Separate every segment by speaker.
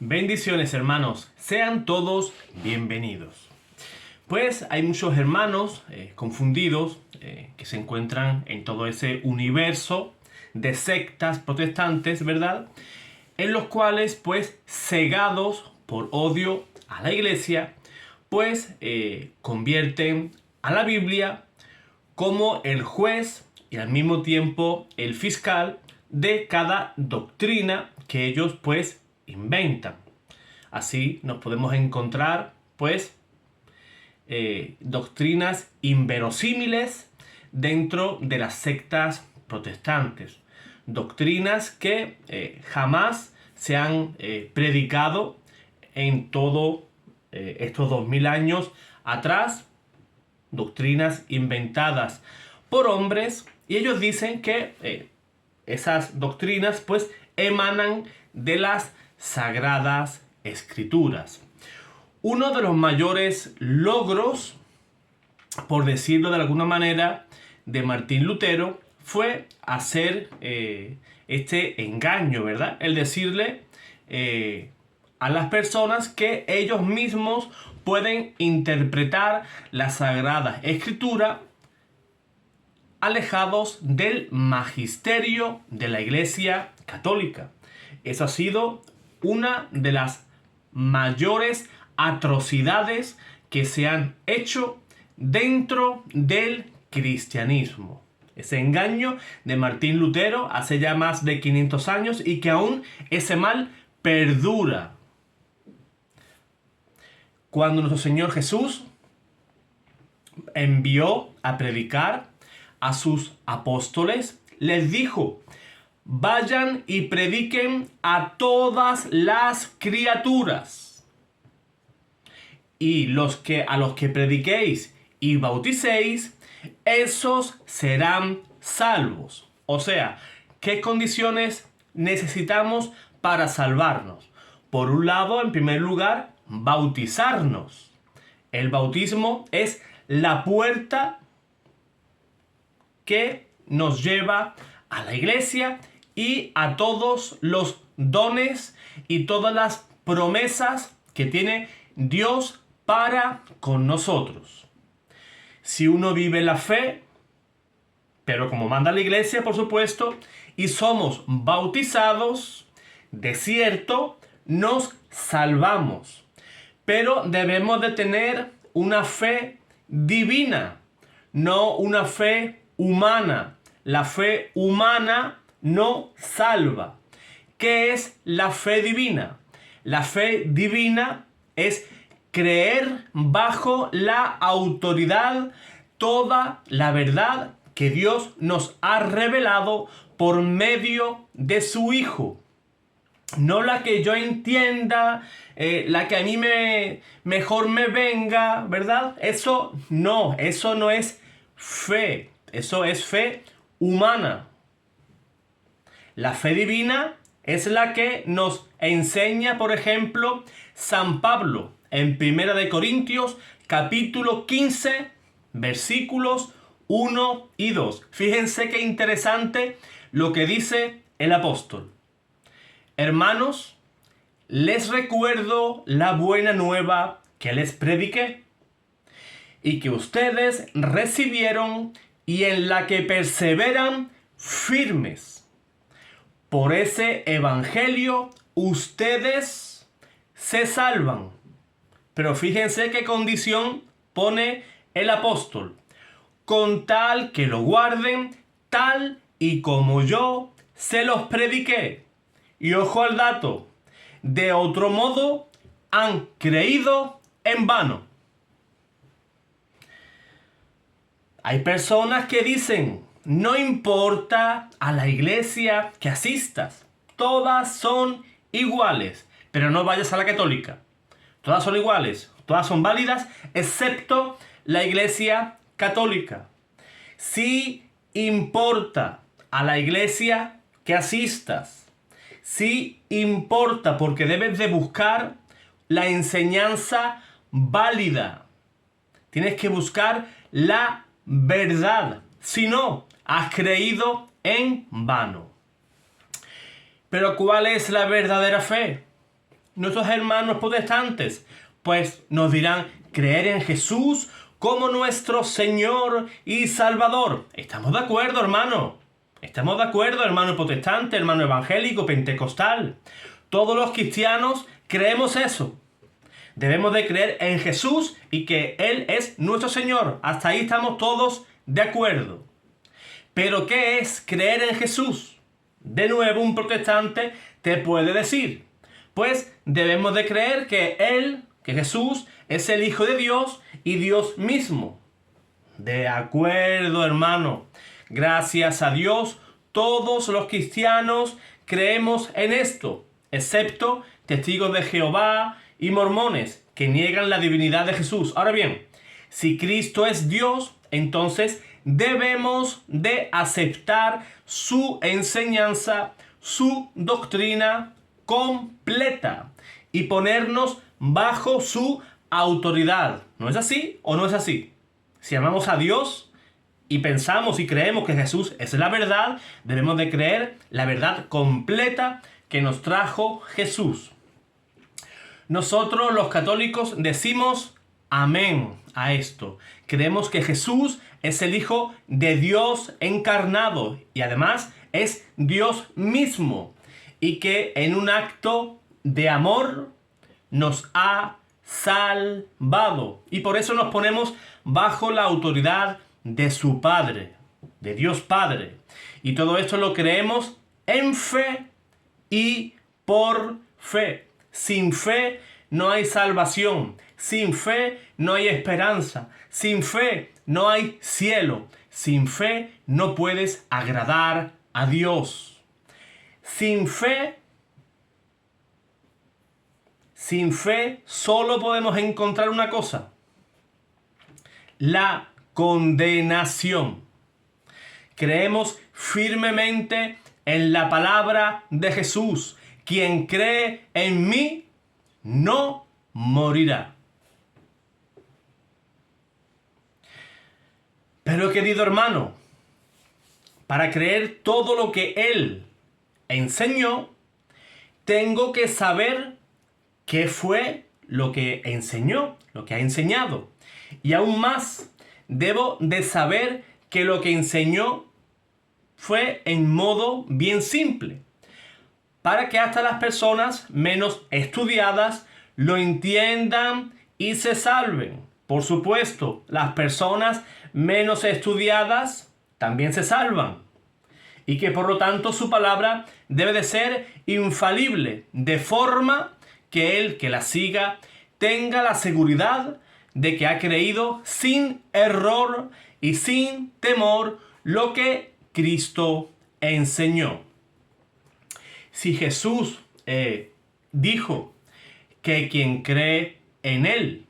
Speaker 1: Bendiciones, hermanos, sean todos bienvenidos. Pues hay muchos hermanos confundidos que se encuentran en todo ese universo de sectas protestantes, ¿verdad? En los cuales, pues, cegados por odio a la iglesia, pues convierten a la Biblia como el juez y al mismo tiempo el fiscal de cada doctrina que ellos, pues, inventan. Así nos podemos encontrar, pues, doctrinas inverosímiles dentro de las sectas protestantes. Doctrinas que jamás se han predicado en todo estos 2000 años atrás. Doctrinas inventadas por hombres, y ellos dicen que esas doctrinas, pues, emanan de las Sagradas Escrituras. Uno de los mayores logros, por decirlo de alguna manera, de Martín Lutero fue hacer este engaño, ¿verdad? El decirle a las personas que ellos mismos pueden interpretar la Sagrada Escritura alejados del magisterio de la Iglesia Católica. Eso ha sido una de las mayores atrocidades que se han hecho dentro del cristianismo. Ese engaño de Martín Lutero hace ya más de 500 años y que aún ese mal perdura. Cuando nuestro Señor Jesús envió a predicar a sus apóstoles, les dijo: vayan y prediquen a todas las criaturas. Y a los que prediquéis y bauticéis, esos serán salvos. O sea, ¿qué condiciones necesitamos para salvarnos? Por un lado, en primer lugar, bautizarnos. El bautismo es la puerta que nos lleva a la iglesia y a todos los dones y todas las promesas que tiene Dios para con nosotros. Si uno vive la fe, pero como manda la iglesia, por supuesto, y somos bautizados, de cierto, nos salvamos. Pero debemos de tener una fe divina, no una fe humana. La fe humana no salva. ¿Qué es la fe divina? La fe divina es creer bajo la autoridad toda la verdad que Dios nos ha revelado por medio de su Hijo. No la que yo entienda, la que a mí mejor me venga, ¿verdad? Eso no es fe. Eso es fe humana. La fe divina es la que nos enseña, por ejemplo, San Pablo en 1 de Corintios, capítulo 15, versículos 1 y 2. Fíjense qué interesante lo que dice el apóstol. Hermanos, les recuerdo la buena nueva que les prediqué y que ustedes recibieron y en la que perseveran firmes. Por ese evangelio ustedes se salvan. Pero fíjense qué condición pone el apóstol: con tal que lo guarden tal y como yo se los prediqué. Y ojo al dato: de otro modo han creído en vano. Hay personas que dicen: no importa a la iglesia que asistas, todas son iguales, pero no vayas a la católica. Todas son iguales, todas son válidas, excepto la iglesia católica. Sí importa a la iglesia que asistas. Sí importa, porque debes de buscar la enseñanza válida. Tienes que buscar la verdad. Si no, has creído en vano. Pero ¿cuál es la verdadera fe? nuestros hermanos protestantes? Pues nos dirán creer en Jesús como nuestro Señor y Salvador. ¿Estamos de acuerdo, hermano? ¿Estamos de acuerdo, hermano protestante, hermano evangélico, pentecostal? Todos los cristianos creemos eso. Debemos de creer en Jesús y que Él es nuestro Señor. Hasta ahí estamos todos de acuerdo. ¿Pero qué es creer en Jesús? De nuevo, un protestante te puede decir, pues debemos de creer que Jesús es el Hijo de Dios y Dios mismo. De acuerdo, hermano. Gracias a Dios, todos los cristianos creemos en esto, excepto testigos de Jehová y mormones, que niegan la divinidad de Jesús. Ahora bien, si Cristo es Dios, entonces debemos de aceptar su enseñanza, su doctrina completa y ponernos bajo su autoridad. ¿No es así o no es así? Si amamos a Dios y pensamos y creemos que Jesús es la verdad, debemos de creer la verdad completa que nos trajo Jesús. Nosotros los católicos decimos amén a esto. Creemos que Jesús es el Hijo de Dios encarnado y además es Dios mismo y que en un acto de amor nos ha salvado y por eso nos ponemos bajo la autoridad de su Padre, de Dios Padre. Y todo esto lo creemos en fe y por fe. Sin fe no hay salvación. Sin fe no hay esperanza. Sin fe no hay cielo. Sin fe no puedes agradar a Dios. Sin fe solo podemos encontrar una cosa: la condenación. Creemos firmemente en la palabra de Jesús. Quien cree en mí no morirá. Pero querido hermano, para creer todo lo que Él enseñó, tengo que saber qué fue lo que enseñó, lo que ha enseñado. Y aún más, debo de saber que lo que enseñó fue en modo bien simple, para que hasta las personas menos estudiadas lo entiendan y se salven. Por supuesto, las personas menos estudiadas también se salvan. Y que por lo tanto su palabra debe de ser infalible, de forma que el que la siga tenga la seguridad de que ha creído sin error y sin temor lo que Cristo enseñó. Si Jesús dijo que quien cree en Él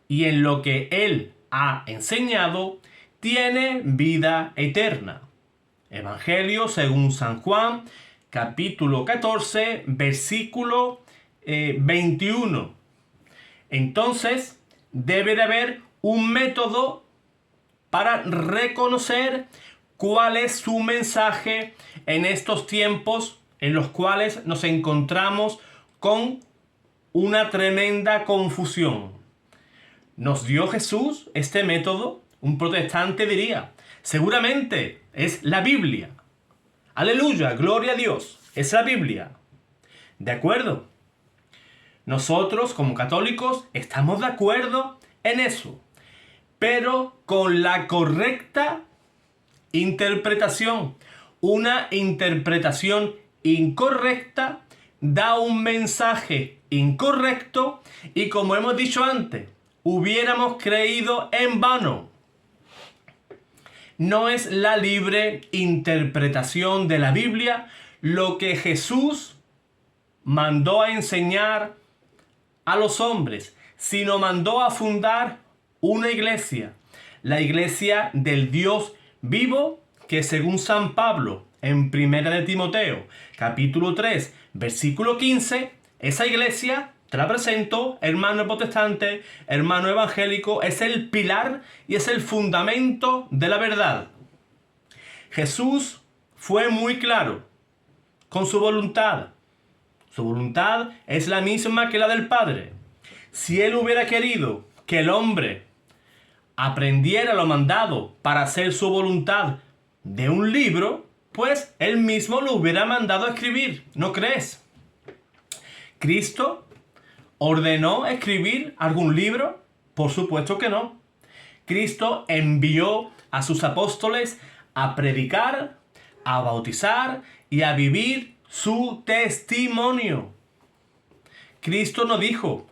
Speaker 1: y en lo que Él ha enseñado, tiene vida eterna. Evangelio según San Juan, capítulo 14, versículo 21. Entonces, debe de haber un método para reconocer cuál es su mensaje en estos tiempos en los cuales nos encontramos con una tremenda confusión. ¿Nos dio Jesús este método? Un protestante diría, seguramente es la Biblia. Aleluya, gloria a Dios, es la Biblia. ¿De acuerdo? Nosotros como católicos estamos de acuerdo en eso, pero con la correcta interpretación. Una interpretación incorrecta da un mensaje incorrecto y, como hemos dicho antes, hubiéramos creído en vano. No es la libre interpretación de la Biblia lo que Jesús mandó a enseñar a los hombres, sino mandó a fundar una iglesia, la iglesia del Dios vivo, que según San Pablo en 1 de Timoteo, capítulo 3, versículo 15, esa iglesia, te la presento, hermano protestante, hermano evangélico, es el pilar y es el fundamento de la verdad. Jesús fue muy claro con su voluntad, Su voluntad es la misma que la del Padre. Si Él hubiera querido que el hombre aprendiera lo mandado para hacer su voluntad de un libro, pues Él mismo lo hubiera mandado a escribir, ¿no crees? ¿Cristo ordenó escribir algún libro? Por supuesto que no. Cristo envió a sus apóstoles a predicar, a bautizar y a vivir su testimonio. Cristo no dijo: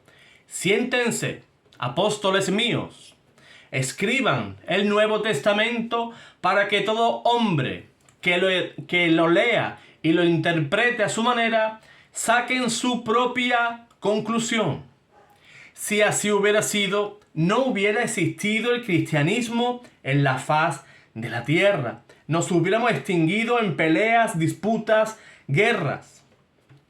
Speaker 1: siéntense, apóstoles míos, escriban el Nuevo Testamento para que todo hombre que lo lea y lo interprete a su manera saquen su propia conclusión. Si así hubiera sido, no hubiera existido el cristianismo en la faz de la tierra. Nos hubiéramos extinguido en peleas, disputas, guerras.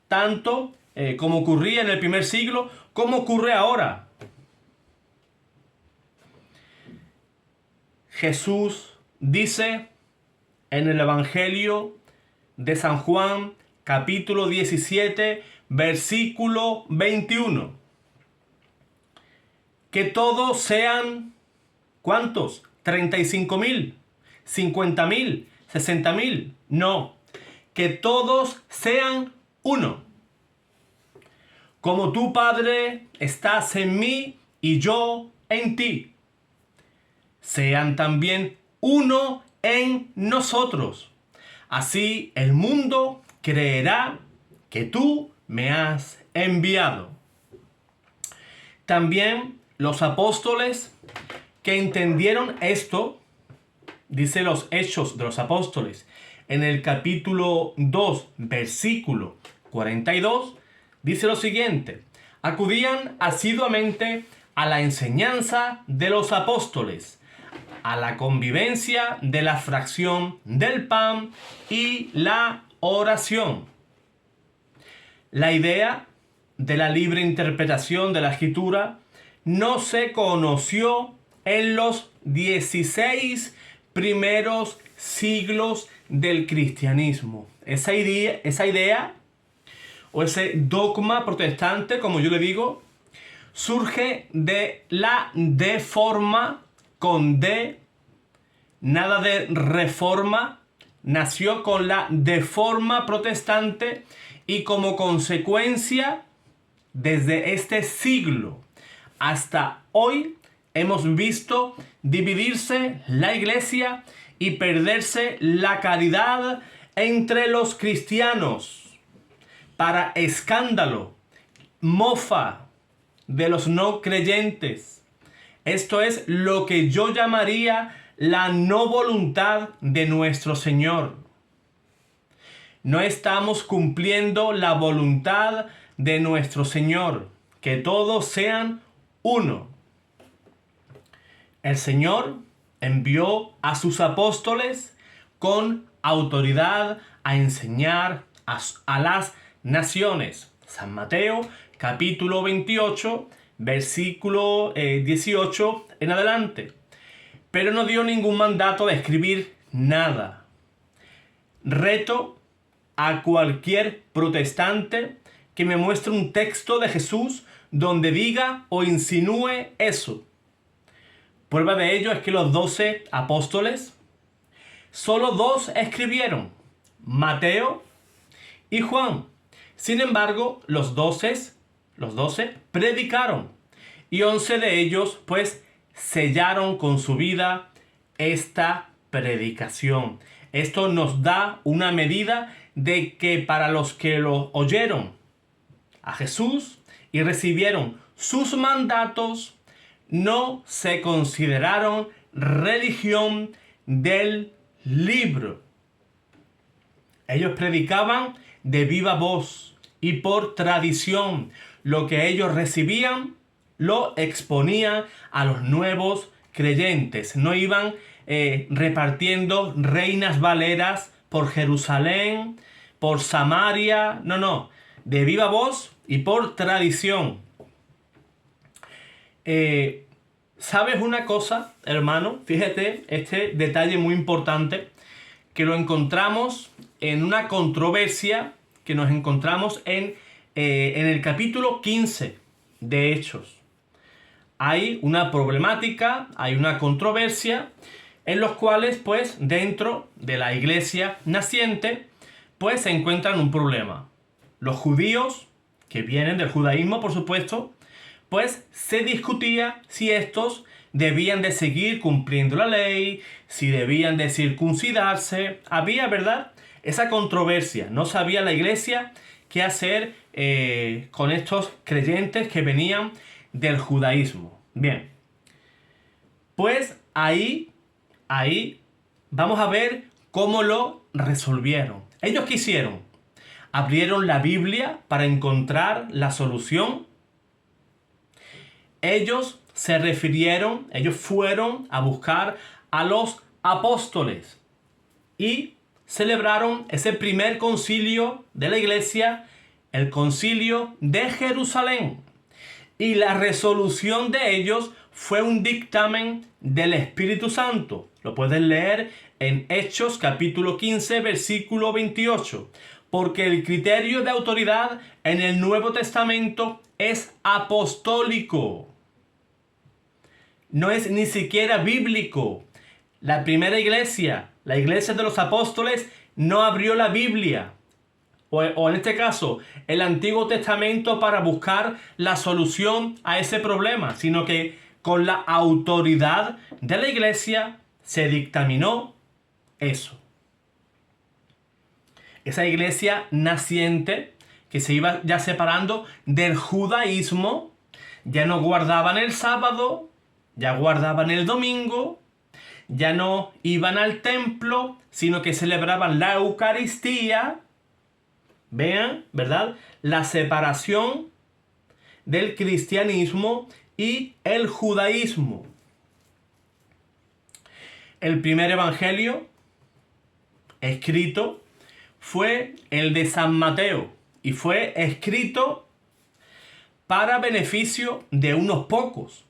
Speaker 1: Tanto como ocurría en el primer siglo, como ocurre ahora. Jesús dice en el Evangelio de San Juan, capítulo 17, versículo 21. Que todos sean, ¿cuántos? 35,000, 50,000, 60,000. No, que todos sean uno. Como tú, Padre, estás en mí y yo en ti. Sean también uno en nosotros. Así el mundo creerá que tú me has enviado. También los apóstoles que entendieron esto, dice los Hechos de los Apóstoles, en el capítulo 2, versículo 42, dice lo siguiente: acudían asiduamente a la enseñanza de los apóstoles, a la convivencia de la fracción del pan y la oración. La idea de la libre interpretación de la Escritura no se conoció en los 16 primeros siglos del cristianismo. Esa idea o ese dogma protestante, como yo le digo, surge de la deforma con D, nada de reforma, nació con la deforma protestante y como consecuencia, desde este siglo hasta hoy, hemos visto dividirse la iglesia y perderse la caridad entre los cristianos para escándalo, mofa de los no creyentes. Esto es lo que yo llamaría la no voluntad de nuestro Señor. No estamos cumpliendo la voluntad de nuestro Señor, que todos sean uno. El Señor envió a sus apóstoles con autoridad a enseñar a las naciones. San Mateo, capítulo 28, versículo 18 en adelante. Pero no dio ningún mandato de escribir nada. Reto a cualquier protestante que me muestre un texto de Jesús donde diga o insinúe eso. Prueba de ello es que los 12 apóstoles, solo 2 escribieron, Mateo y Juan. Sin embargo, los 12 predicaron y 11 de ellos pues sellaron con su vida esta predicación. Esto nos da una medida de que para los que lo oyeron a Jesús y recibieron sus mandatos, no se consideraron religión del libro. Ellos predicaban de viva voz y por tradición. Lo que ellos recibían lo exponían a los nuevos creyentes. No iban repartiendo reinas valeras por Jerusalén, por Samaria. No. De viva voz y por tradición. ¿Sabes una cosa, hermano? Fíjate este detalle muy importante que lo encontramos en una controversia que nos encontramos en en el capítulo 15 de Hechos. Hay una problemática, hay una controversia en los cuales, pues, dentro de la iglesia naciente, pues, se encuentran un problema. Los judíos, que vienen del judaísmo, por supuesto, pues, se discutía si estos debían de seguir cumpliendo la ley, si debían de circuncidarse. Había, ¿verdad?, esa controversia. No sabía la iglesia qué hacer con estos creyentes que venían del judaísmo. Bien, pues ahí vamos a ver cómo lo resolvieron. ¿Ellos qué hicieron? Abrieron la Biblia para encontrar la solución. Ellos fueron a buscar a los apóstoles y celebraron ese primer concilio de la iglesia, el concilio de Jerusalén. Y la resolución de ellos fue un dictamen del Espíritu Santo. Lo puedes leer en Hechos capítulo 15, versículo 28. Porque el criterio de autoridad en el Nuevo Testamento es apostólico. No es ni siquiera bíblico. La primera iglesia, la iglesia de los apóstoles, no abrió la Biblia. O en este caso, el Antiguo Testamento para buscar la solución a ese problema, sino que con la autoridad de la iglesia se dictaminó eso. Esa iglesia naciente que se iba ya separando del judaísmo, ya no guardaban el sábado, ya guardaban el domingo, ya no iban al templo, sino que celebraban la Eucaristía. Vean, ¿verdad?, la separación del cristianismo y el judaísmo. El primer evangelio escrito fue el de San Mateo y fue escrito para beneficio de unos pocos.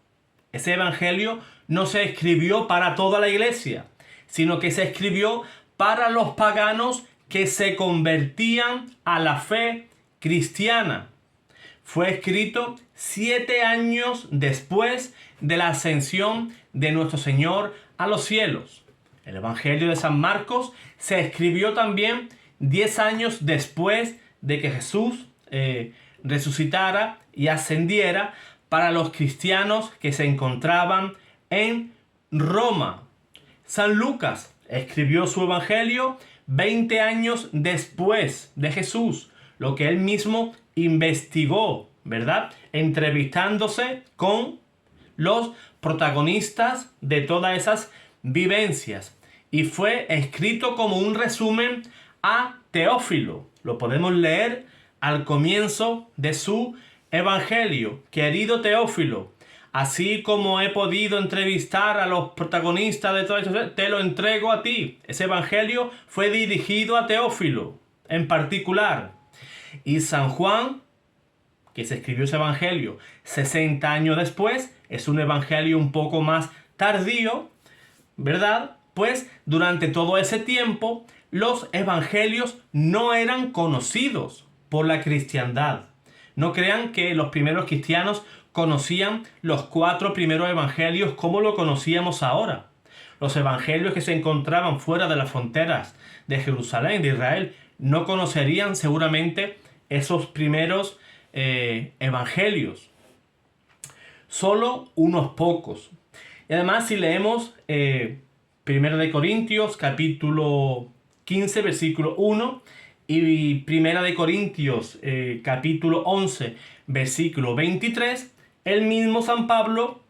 Speaker 1: Ese evangelio no se escribió para toda la iglesia, sino que se escribió para los paganos que se convertían a la fe cristiana. Fue escrito 7 años después de la ascensión de nuestro Señor a los cielos. El Evangelio de San Marcos se escribió también 10 años después de que Jesús resucitara y ascendiera para los cristianos que se encontraban en Roma. San Lucas escribió su Evangelio 20 años después de Jesús, lo que él mismo investigó, ¿verdad?, entrevistándose con los protagonistas de todas esas vivencias. Y fue escrito como un resumen a Teófilo. Lo podemos leer al comienzo de su Evangelio. Querido Teófilo, así como he podido entrevistar a los protagonistas de todo esto, te lo entrego a ti. Ese evangelio fue dirigido a Teófilo en particular. Y San Juan, que se escribió ese evangelio 60 años después, es un evangelio un poco más tardío, ¿verdad? Pues durante todo ese tiempo los evangelios no eran conocidos por la cristiandad. No crean que los primeros cristianos conocían los 4 primeros evangelios como lo conocíamos ahora. Los evangelios que se encontraban fuera de las fronteras de Jerusalén, de Israel, no conocerían seguramente esos primeros evangelios. Solo unos pocos. Y además, si leemos 1 de Corintios capítulo 15 versículo 1 y 1 de Corintios capítulo 11 versículo 23, el mismo San Pablo,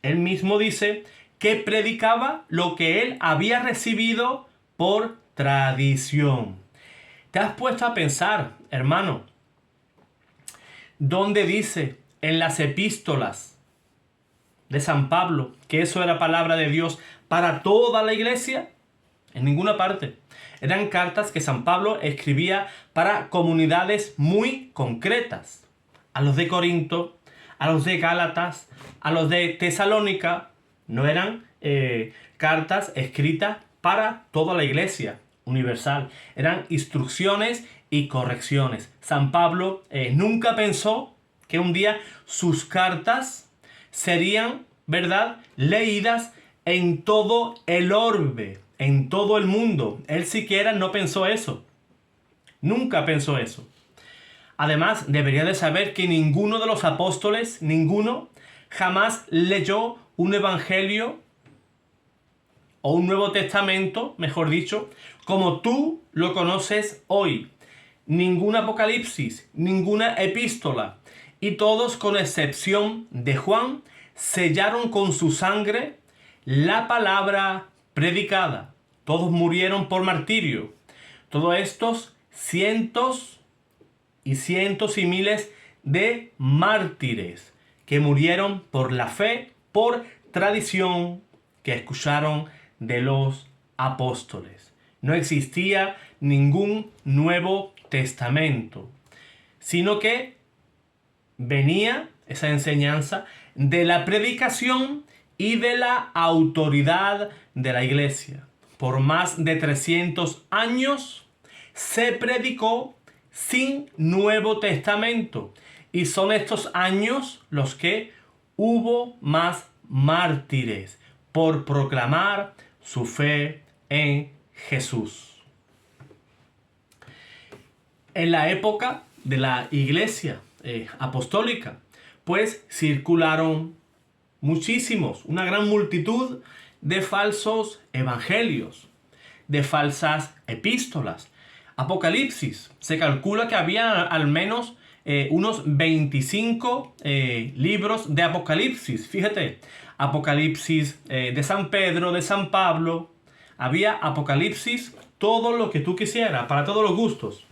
Speaker 1: él mismo dice que predicaba lo que él había recibido por tradición. ¿Te has puesto a pensar, hermano, dónde dice en las epístolas de San Pablo que eso era palabra de Dios para toda la iglesia? En ninguna parte. Eran cartas que San Pablo escribía para comunidades muy concretas. A los de Corinto, a los de Gálatas, a los de Tesalónica. No eran cartas escritas para toda la iglesia universal. Eran instrucciones y correcciones. San Pablo nunca pensó que un día sus cartas serían, ¿verdad?, leídas en todo el orbe, en todo el mundo. Él siquiera no pensó eso. Nunca pensó eso. Además, debería de saber que ninguno de los apóstoles, ninguno, jamás leyó un evangelio o un Nuevo Testamento, mejor dicho, como tú lo conoces hoy. Ningún Apocalipsis, ninguna epístola. Y todos, con excepción de Juan, sellaron con su sangre la palabra predicada. Todos murieron por martirio. Todos estos cientos y miles de mártires que murieron por la fe, por tradición que escucharon de los apóstoles. No existía ningún Nuevo Testamento, sino que venía esa enseñanza de la predicación y de la autoridad de la iglesia. Por más de 300 años se predicó sin Nuevo Testamento. Y son estos años los que hubo más mártires por proclamar su fe en Jesús. En la época de la iglesia apostólica, pues circularon una gran multitud de falsos evangelios, de falsas epístolas. Apocalipsis, se calcula que había al menos unos 25 libros de Apocalipsis. Fíjate, Apocalipsis de San Pedro, de San Pablo. Había Apocalipsis, todo lo que tú quisieras, para todos los gustos.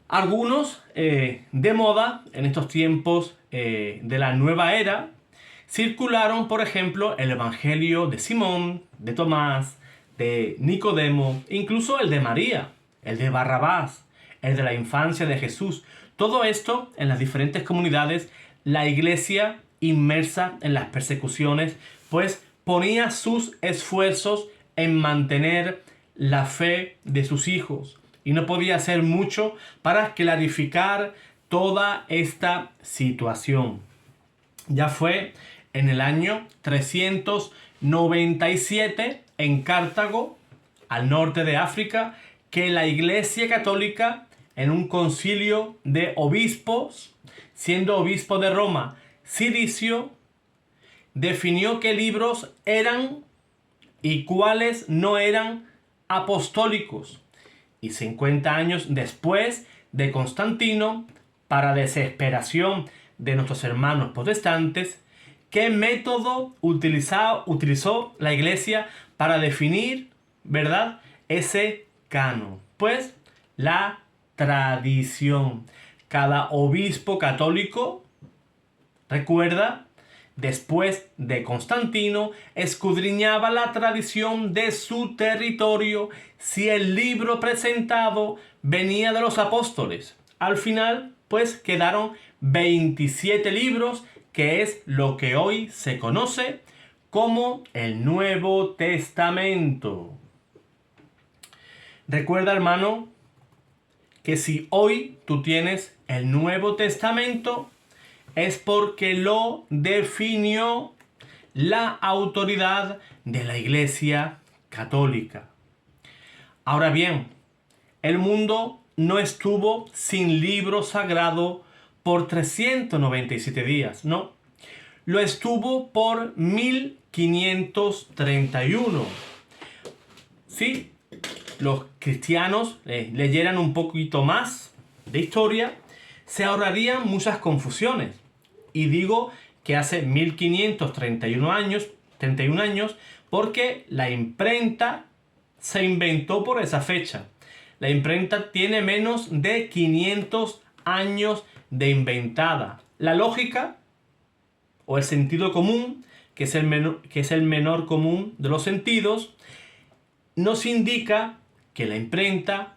Speaker 1: Algunos de moda en estos tiempos de la nueva era circularon, por ejemplo, el Evangelio de Simón, de Tomás, de Nicodemo, incluso el de María, el de Barrabás, el de la infancia de Jesús. Todo esto en las diferentes comunidades, la iglesia, inmersa en las persecuciones, pues ponía sus esfuerzos en mantener la fe de sus hijos. Y no podía hacer mucho para clarificar toda esta situación. Ya fue en el año 397 en Cartago, al norte de África, que la Iglesia Católica, en un concilio de obispos, siendo obispo de Roma, Cilicio, definió qué libros eran y cuáles no eran apostólicos. Y 50 años después de Constantino, para desesperación de nuestros hermanos protestantes, ¿qué método utilizó la Iglesia para definir, ¿verdad?, ese canon? Pues la tradición. Cada obispo católico, recuerda, después de Constantino, escudriñaba la tradición de su territorio si el libro presentado venía de los apóstoles. Al final, pues quedaron 27 libros, que es lo que hoy se conoce como el Nuevo Testamento. Recuerda, hermano, que si hoy tú tienes el Nuevo Testamento, es porque lo definió la autoridad de la Iglesia Católica. Ahora bien, el mundo no estuvo sin libro sagrado por 397 días, no. Lo estuvo por 1531. Si los cristianos leyeran un poquito más de historia, se ahorrarían muchas confusiones. Y digo que hace 1531 años, 31 años, porque la imprenta se inventó por esa fecha. La imprenta tiene menos de 500 años de inventada. La lógica o el sentido común, que es el menor común de los sentidos, nos indica que la imprenta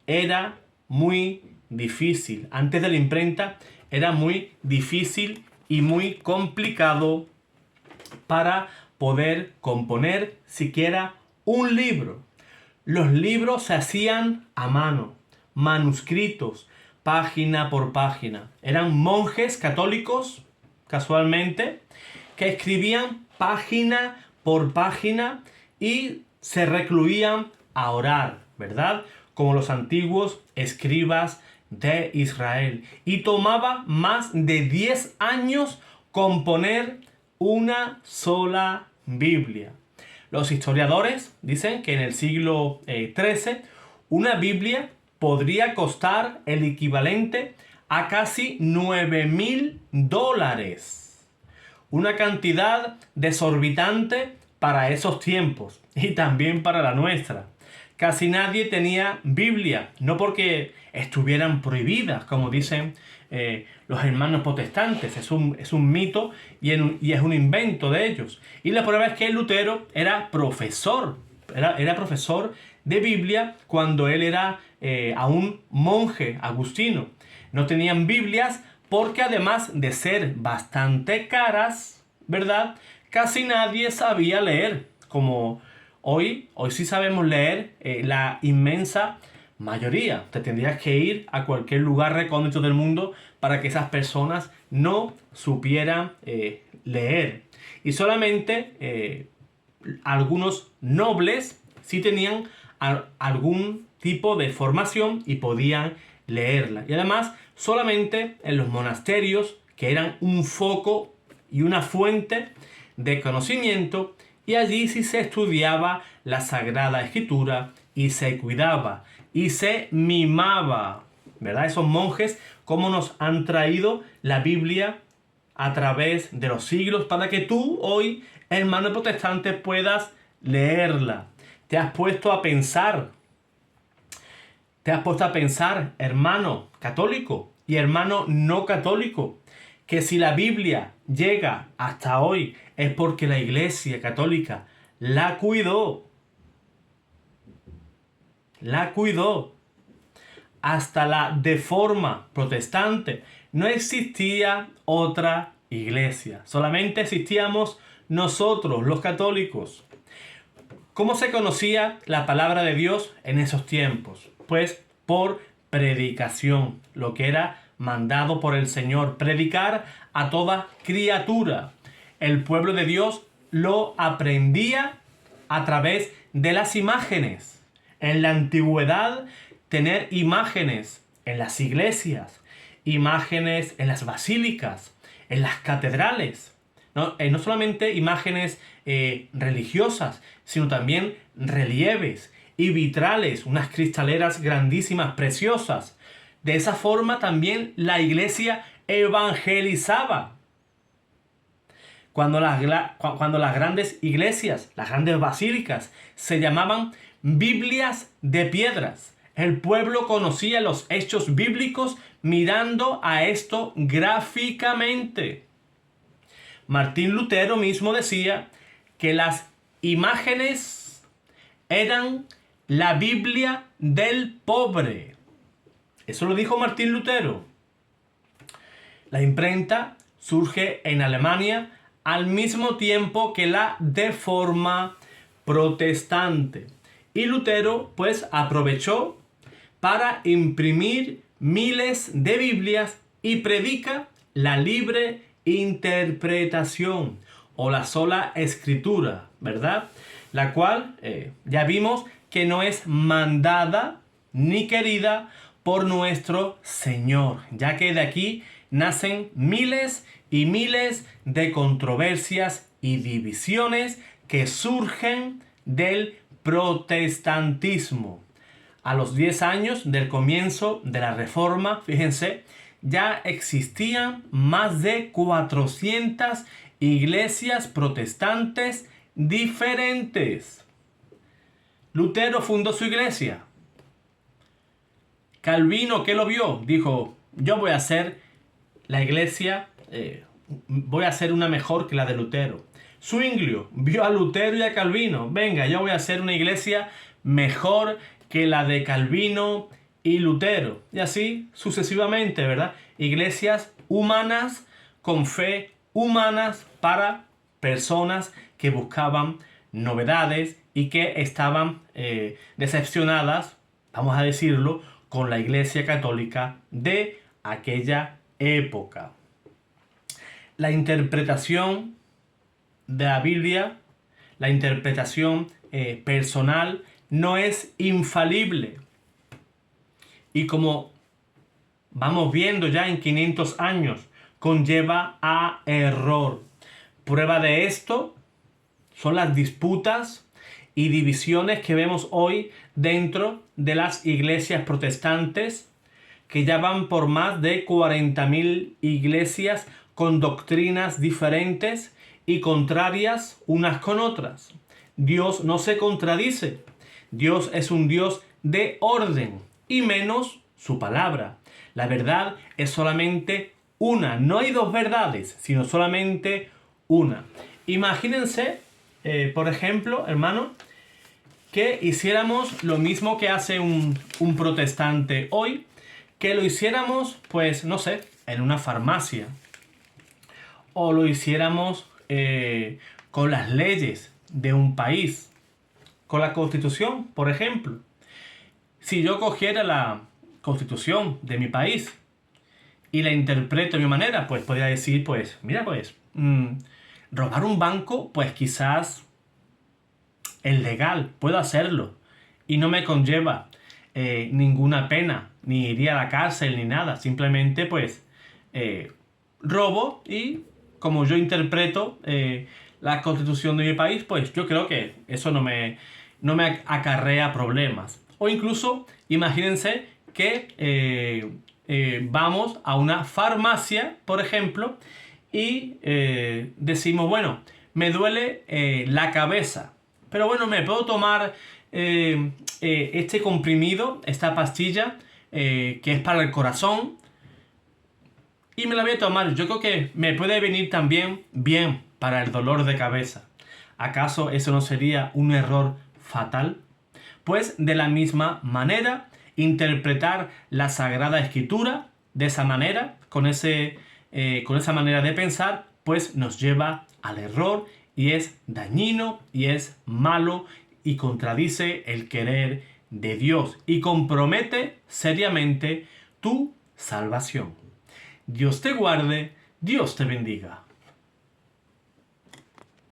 Speaker 1: era muy difícil. Antes de la imprenta era muy difícil y muy complicado para poder componer siquiera un libro. los libros se hacían a mano, manuscritos, página por página. Eran monjes católicos, casualmente, que escribían página por página y se recluían a orar, ¿verdad? Como los antiguos escribas de Israel. Y tomaba más de 10 años componer una sola Biblia. Los historiadores dicen que en el siglo XIII una Biblia podría costar el equivalente a casi $9,000. Una cantidad desorbitante para esos tiempos y también para la nuestra. Casi nadie tenía Biblia, no porque estuvieran prohibidas, como dicen los hermanos protestantes. Es un mito y es un invento de ellos. Y la prueba es que Lutero era profesor. Era profesor de Biblia cuando él era aún monje agustino. No tenían Biblias porque, además de ser bastante caras, ¿verdad?, casi nadie sabía leer. Como hoy sí sabemos leer la inmensa mayoría. Te tendrías que ir a cualquier lugar recóndito del mundo para que esas personas no supieran leer. Y solamente algunos nobles sí tenían algún tipo de formación y podían leerla. Y además, solamente en los monasterios, que eran un foco y una fuente de conocimiento, y allí sí se estudiaba la Sagrada Escritura y se cuidaba y se mimaba, ¿verdad? Esos monjes, cómo nos han traído la Biblia a través de los siglos para que tú hoy, hermano protestante, puedas leerla. Te has puesto a pensar, hermano católico y hermano no católico, que si la Biblia llega hasta hoy es porque la Iglesia Católica la cuidó. La cuidó. Hasta la Reforma protestante no existía otra iglesia. Solamente existíamos nosotros, los católicos. ¿Cómo se conocía la palabra de Dios en esos tiempos? Pues por predicación, lo que era mandado por el Señor, predicar a toda criatura. El pueblo de Dios lo aprendía a través de las imágenes. En la antigüedad, tener imágenes en las iglesias, imágenes en las basílicas, en las catedrales. No solamente imágenes religiosas, sino también relieves y vitrales, unas cristaleras grandísimas, preciosas. De esa forma también la iglesia evangelizaba. Cuando las grandes iglesias, las grandes basílicas, se llamaban Biblias de piedras. El pueblo conocía los hechos bíblicos mirando a esto gráficamente. Martín Lutero mismo decía que las imágenes eran la Biblia del pobre. Eso lo dijo Martín Lutero. La imprenta surge en Alemania al mismo tiempo que la Reforma protestante. Y Lutero pues aprovechó para imprimir miles de Biblias y predica la libre interpretación o la sola escritura, ¿verdad? La cual ya vimos que no es mandada ni querida por nuestro Señor, ya que de aquí nacen miles y miles de controversias y divisiones que surgen del protestantismo. A los 10 años del comienzo de la Reforma, fíjense, ya existían más de 400 iglesias protestantes diferentes. Lutero fundó su iglesia. Calvino, ¿qué lo vio? Dijo, yo voy a hacer la iglesia, voy a hacer una mejor que la de Lutero. Zwinglio vio a Lutero y a Calvino. Venga, yo voy a hacer una iglesia mejor que la de Calvino y Lutero. Y así sucesivamente, ¿verdad? Iglesias humanas con fe humanas para personas que buscaban novedades y que estaban decepcionadas, vamos a decirlo, con la Iglesia Católica de aquella época. La interpretación de la Biblia, la interpretación personal, no es infalible. Y como vamos viendo ya en 500 años, conlleva a error. Prueba de esto son las disputas y divisiones que vemos hoy dentro de las iglesias protestantes, que ya van por más de 40.000 iglesias con doctrinas diferentes y contrarias unas con otras. Dios no se contradice. Dios es un Dios de orden, y menos su palabra. La verdad es solamente una. No hay dos verdades, sino solamente una. Imagínense, por ejemplo, hermano, que hiciéramos lo mismo que hace un protestante hoy, que lo hiciéramos, pues, no sé, en una farmacia. O lo hiciéramos con las leyes de un país. Con la Constitución, por ejemplo. Si yo cogiera la Constitución de mi país y la interpreto de mi manera, pues podría decir, pues, mira, pues, robar un banco, pues quizás es legal, puedo hacerlo. Y no me conlleva ninguna pena, ni iría a la cárcel, ni nada. Simplemente, pues, robo y como yo interpreto la Constitución de mi país, pues yo creo que eso no me acarrea problemas. O incluso, imagínense que vamos a una farmacia, por ejemplo, y decimos, bueno, me duele la cabeza, pero bueno, me puedo tomar este comprimido, esta pastilla, que es para el corazón, y me la voy a tomar. Yo creo que me puede venir también bien para el dolor de cabeza. ¿Acaso eso no sería un error fatal? Pues de la misma manera, interpretar la Sagrada Escritura de esa manera, con esa manera de pensar, pues nos lleva al error y es dañino y es malo y contradice el querer de Dios y compromete seriamente tu salvación. Dios te guarde, Dios te bendiga.